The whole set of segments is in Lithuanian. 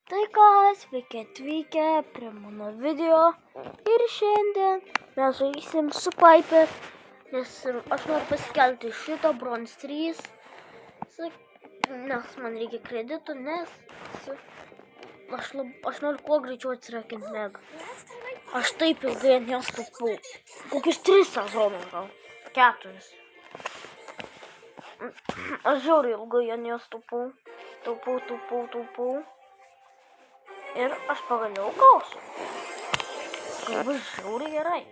Tai ką, sveiki atvykę prie mano video ir šiandien mes žaisim su Piper, nes aš noriu pasikelti šito Bronze 3, nes man reikia kreditų, nes aš noriu kuo greičiau atsirakinti Megą. Aš taip ilgai ant jos taupau, kokius 3 sezonus gal, 4. Aš žiauriai ilgai ant jos taupau. Ir aš pagaliau gausiu. Tai bus žiauriai gerai.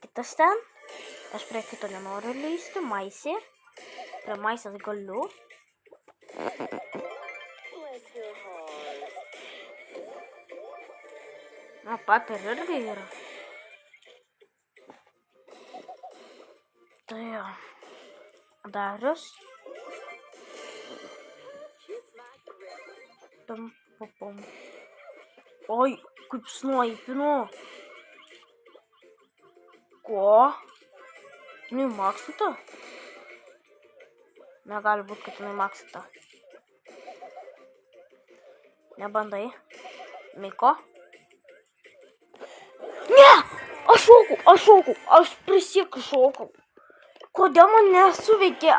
Kitas ten. Aš prie kito nenoriu leisti. Maisė. Prie maisės galiu. Na, Piper irgi yra. Tai jo. Darius. Pam. Oi, kaip snaipinu. Ko? Jinai maksita? Negali būti, kad jinai maksita. Nebandai. Miko? Ne! Aš šokau. Aš prisiekiu šokau. Kodėl man nesuveikė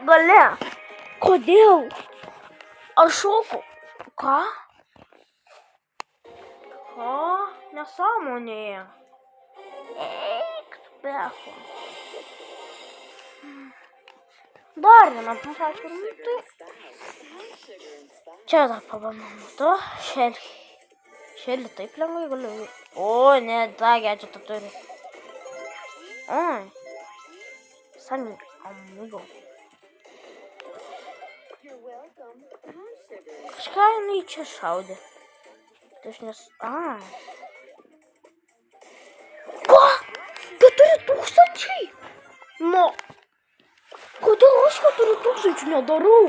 gale? Kodėl? Aš šokau. Ką? Ką? Nesąmonėje. Eik, pecho. Dar vieną pasakymą. Čia dar pabandom. Tu, Šelį taip lengvai galiu. O, ne, tą gadžetą turi. Oi. Sunny, amigo. Kažką jinai čia šaudė. Tai aš Ko? 4000? Nu. Kodėl aš 4000 nedarau?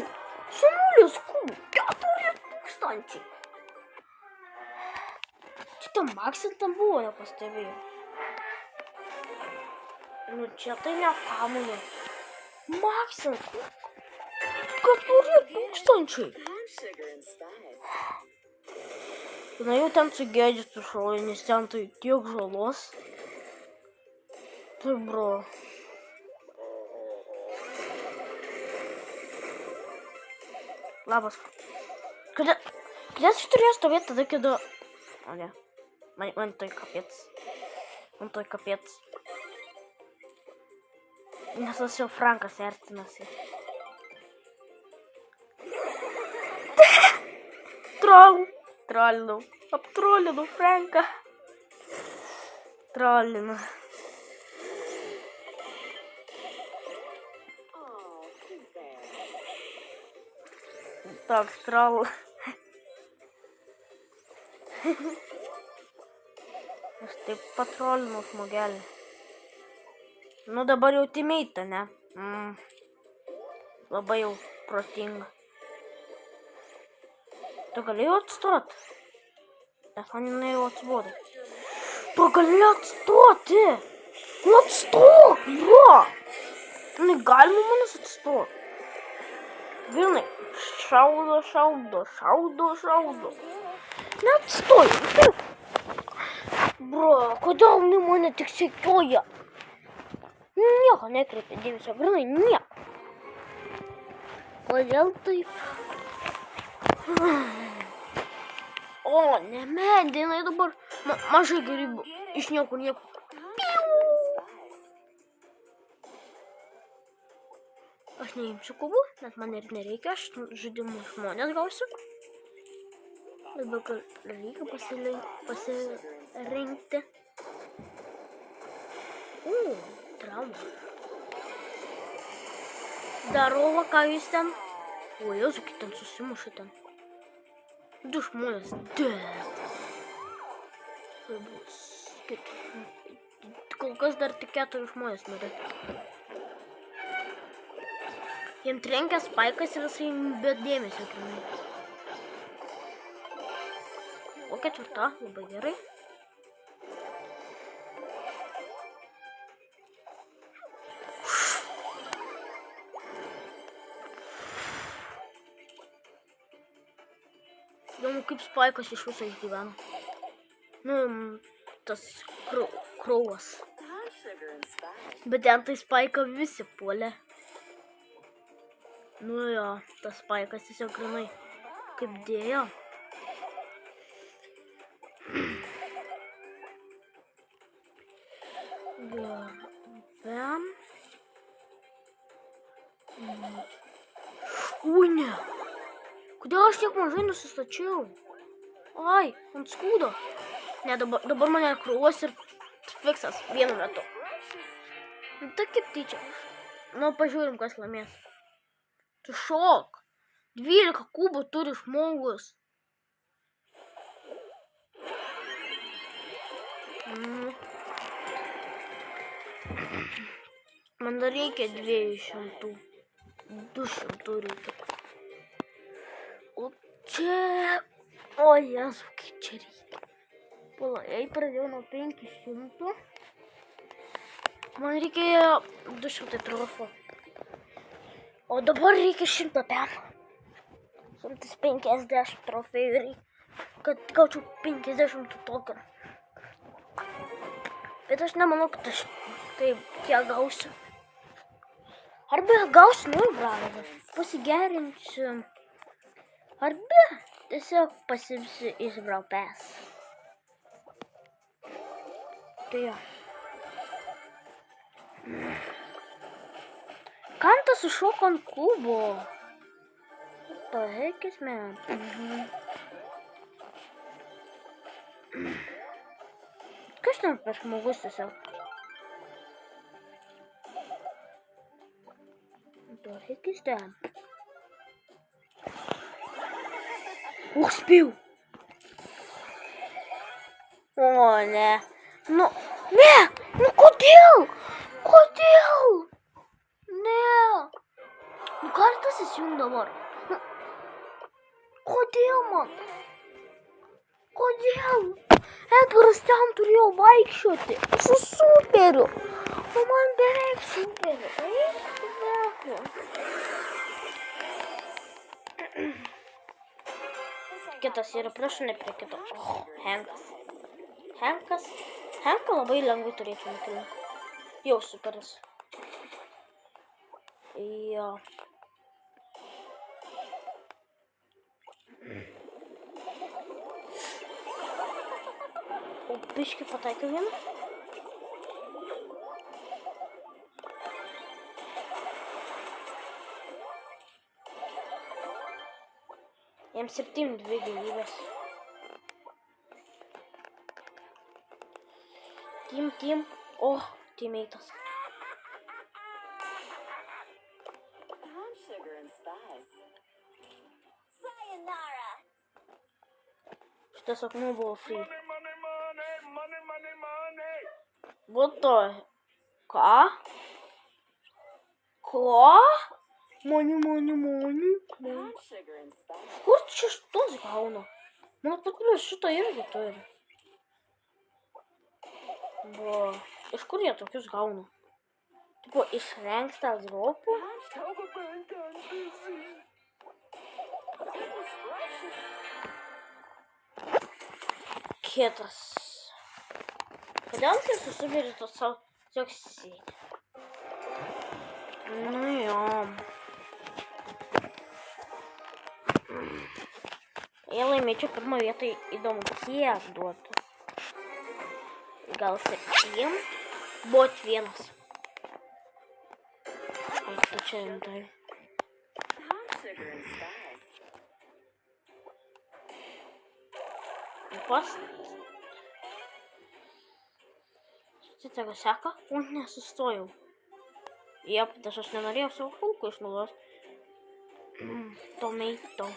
Su nulis kubų. 4000. Šitą maksintą buvo, nepastebėjau. Nu čia tai nesąmonė. Maksint. 4000. Na jau ten su gadgetu šauja, nes ten tai tiek žalos. Tai bro. Labas. Kodėl aš turėjau stovėti tada, kada... O ne. Man tai kapėts. Nes aš jau Frankas ertinasi. Trollinau. Aptrollinau Franką. Trollinu. Toks troll. Aš taip patrollinau žmogelį. Nu dabar jau teammate, ne? Labai jau protinga. Tu galėjau atstot? Nes man jinai jau atsibodo. Tu galėjau atstoti! Nu atstok, bro! Jinai galima manas atstot. Vinai, šaudo. Neatstoj! Bro, kodėl jinai mane tik sekioja? Nieko nekreipia dėmesio, grinai, nieko. Kodėl taip? O, ne, jinai dabar mažai gerybų. Iš niekur nieko. Aš neimsiu kubų, nes man ir nereikia, aš žaidimų žmonės gausiu. Dabar reikia pasirinkti. Trauma. Darova, ką jūs ten? O, jau kaip ten susimušė ten. 2 žmonės. Kol kas dar tik 4 žmonės nori. Jiem trenkia spaikas ir jisai be dėmesio. O 4, labai gerai. Įdomu, kaip Spaikas iš viso išgyveno. Nu, tas krauvas. Bet ten tai Spaiką visi puolė. Nu jo, tas Spaikas tiesiog grinai kaip dėjo. Bam. Ui, ne. Kodėl aš tiek mažai nusistačiau? Ai, ant skūdo. Ne, dabar mane krūvas ir fiksas vienu metu. Nu, tai kaip tyčia. Nu, pažiūrim, kas laimės. Tu šok. 12 kubų turi žmogus. Man dar reikia 200. 200 reikia. O čia... O Jezu, kaip čia reikia. Palai, pradėjau nuo 500. Man reikėjo 200 trofų. O dabar reikia 100 pem. 150 trofėjų reikia, kad gaučiau 50 tokenų. Bet aš nemanau, kad aš taip tiek gausiu. Arba gausiu, nu, bravo, pasigerinsiu. Arba tiesiog pasimsiu iš braupės. Tai jo. Kam tas sušoko ant kubo? Paheikis, man. Kas ten per žmogus tiesiog? Paheikis ten. Spėjau. O, ne. Nu, ne. Nu, kodėl? Kodėl? Ne. Nu, kartas įsijung dabar. Kodėl man? Kodėl? Edgaras ten turėjo vaikščioti su superiu. O man beveik superiu. Kitas yra priešinė prie kito. Henkas. Henką labai lengvai turėčiau nukilinti. Jau superis. Jo. O biškį pataikiau vieną. Jam 7-2 gyvybės. Team. O, teammate'as. Šitas akmuo buvo free. What the? Ką? Ko? Money. Kur čia šitos gauna? Man atrodo, šito irgi turi. Iš kur jie tokius gauna? Tipo, iš Rankstars dropų? Kitas. Kodėl jis susibėrė to savo tiesiog sėdį? Nu jo. Jei laimėčiau pirmą vietą, įdomu, kiek duotų. Gal 7? Bot 1. Ai, tai čia rimtai. Pas. Čia tega seka? O, nesustojau. Jep, tas aš nenorėjau savo fulkų išnaudoti. Tomato.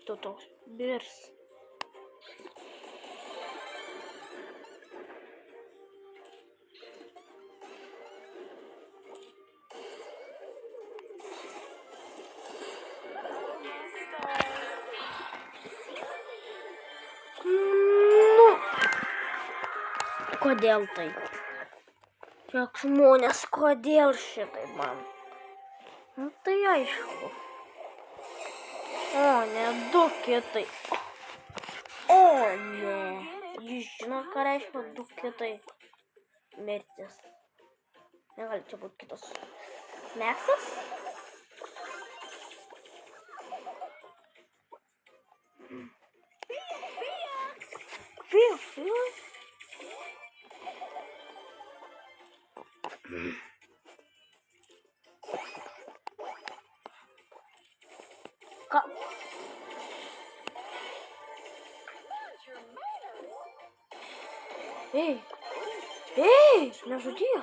Tu toks birs. Kodėl taip? Kiek žmonės, kodėl šitai man? Nu tai aišku. O ne, du kitai. O ne. Jūs žinot, ką reiškia du kitai. Mirtis. Negali čia būti kitas. Meksas? Fia. Ką? Ei, nežudėjo.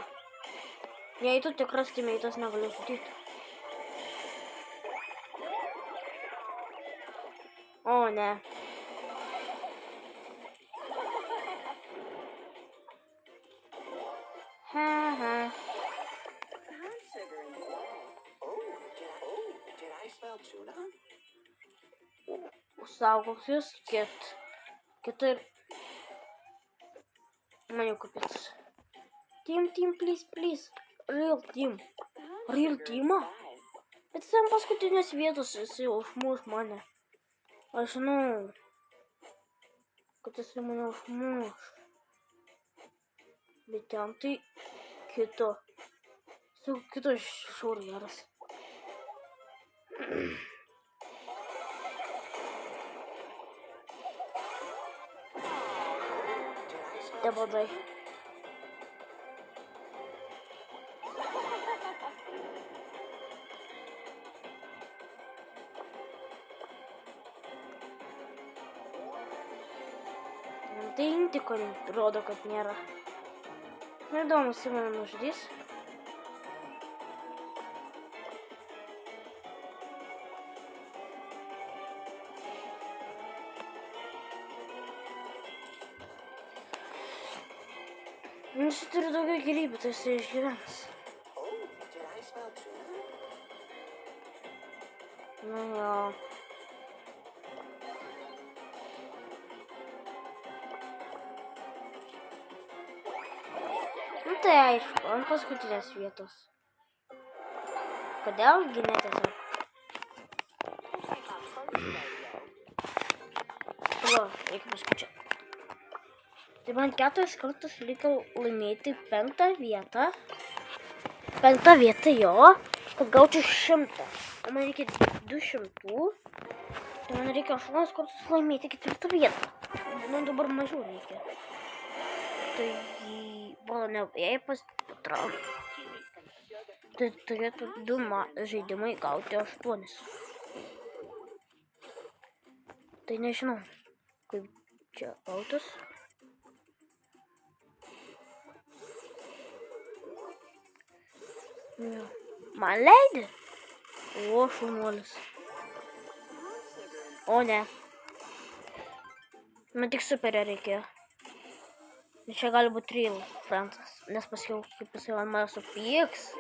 Jei tu tikras timeitas, negaliu žudyti. O ne. Ha. Saugok jūs, kitai man jau kapits. Team, please. Real team. Bet jis ant paskutinės vietos, jis užmuš mane. Aš žinau, kad jis mane užmuš. Bet ten tai kito šurgeras. Debadai. Tai intiko rodo, kad nėra. Neįdomus, jis mane nužudys. Jis turi daugiau gyvybių, tai jis išgyvens. Nu jo. Nu tai aišku, ant paskutinės vietos. Kodėl gi ne tiesiog? Va, reikia paskaičiuoti. Tai man 4 kartus reikia laimėti 5 vietą. 5 vietą jo, kad gaučiau 100. O man reikia 200. Tai man reikia 8 kartus laimėti 4 vietą. Man dabar mažiau reikia. Tai ne, jei patraukti. Tai turėtų 2 žaidimai gauti 8. Tai nežinau, kaip čia gautas. Man leidė? O, šaunuolis. O ne. Man tik superio reikėjo. Čia gali būti real Francas, nes paskiau, kaip pasakiau, ant mane supyks.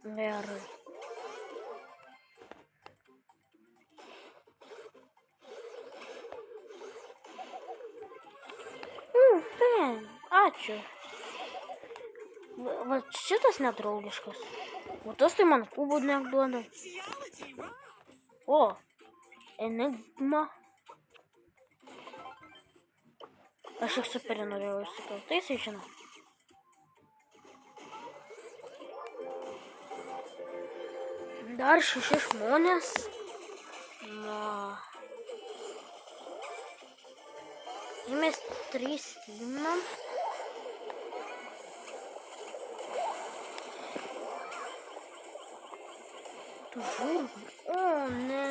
Gerai. Ačiū. Va šitas nedraugiškas. O tas tai man kubų neduoda. O, enigma. Aš ir superį norėjau įsikelt. Tai jisai žino. Dar 6 žmonės. Na. Mes 3 teamam. Tu žiūrėk. O, ne.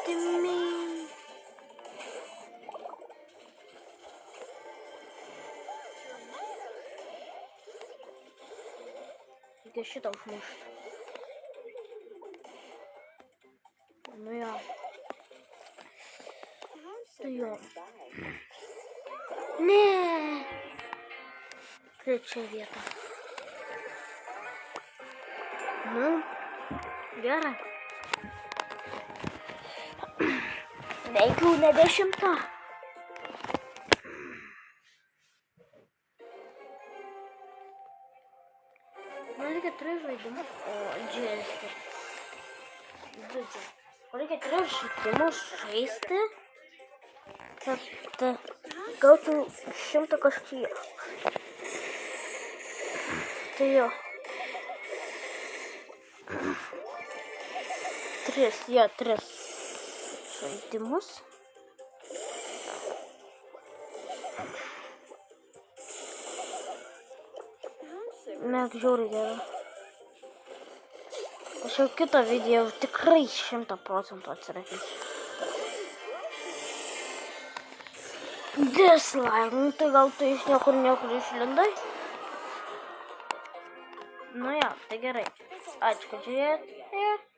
Timai. Reikia šitą užmušti. Nu jo. Tai jo. Ne. 3 vieta. Nu. Gerai. Veikiau ne 10. Man reikia 3 žaidimus. O, džiaugiuosi. Reikia 3 žaidimus žaisti, kad gaučiau 100 kažkiek. Tai jo. 3 žaidimus. Net žiauriai gerai. Aš jau kitą video tikrai 100% atsirakysiu. Dislike, nu tai gal tu iš niekur išlindai? Nu jo, tai gerai. Ačiū, kad žiūrėjote.